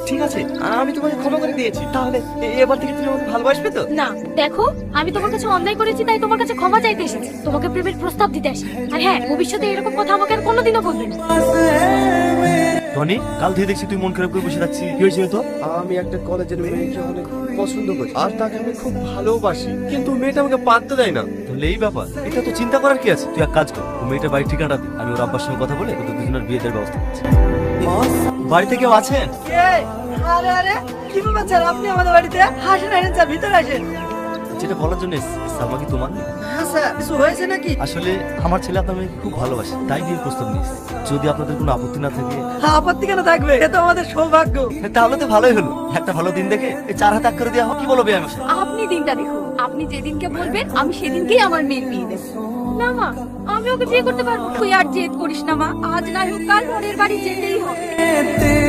ঠিক আছে, আমি তোমাকে ক্ষমা করে দিয়েছি। তাহলে এবার থেকে তুমি আমাকে ভালোবাসবে তো? না দেখো, আমি তোমার কাছে অন্যায় করেছি তাই তোমার কাছে ক্ষমা চাইতে এসেছি, তোমাকে প্রেমের প্রস্তাব দিতে আসি। আর হ্যাঁ, ভবিষ্যতে এরকম কথা আমাকে আর কোনোদিনও বলবে না। টনি, কাল থেকে দেখছি তুই মন খারাপ করে বসে থাকছিস, কি হয়েছিল তো? আমি একটা কলেজের মেয়েকে অনেক পছন্দ করি আর তাকে আমি খুব ভালোবাসি, কিন্তু মেয়েটা আমাকে পাত্তা দেয় না। তাহলে এই ব্যাপার, এটা তো চিন্তা করার কি আছে? তুই এক কাজ কর, ও মেয়েটার বাড়ির ঠিকানাটা দি, আমি ওর আব্বার সঙ্গে কথা বলে তোদের দুজনের বিয়ে দেওয়ার ব্যবস্থা করছি। বাড়িতে কেউ আছেন? আরে আরে কি ব্যাপার স্যার, আপনি আমাদের বাড়িতে? আসেন আসেন স্যার, ভিতরে আসেন। যেটা বলার জন্য এসেছি, সালমা কি তোমার? হ্যাঁ স্যার, কিছু হয়েছে নাকি? আসলে আমার ছেলে আপনার মেয়েকে খুব ভালোবাসে, তাই বিয়ের প্রস্তাব নিয়েছি। যদি আপনাদের কোনো আপত্তি না থাকে। হ্যাঁ, আপত্তি কেন থাকবে, এ তো আমাদের সৌভাগ্য। তাহলে তো ভালোই হলো, একটা ভালো দিন দেখে এই 4 হাত এক করে দেওয়া হোক, কি বলো বিয়ে আমার? আপনি দিনটা দেখুন, আপনি যেদিনকে বলবেন আমি সেদিনকেই আমার মেয়ের বিয়ে দেব। না মা, আমি ওকে বিয়ে করতে পারবো। তুই আর জেদ করিস না মা, আজ না হোক কাল ওদের বাড়ি যেতেই হবে।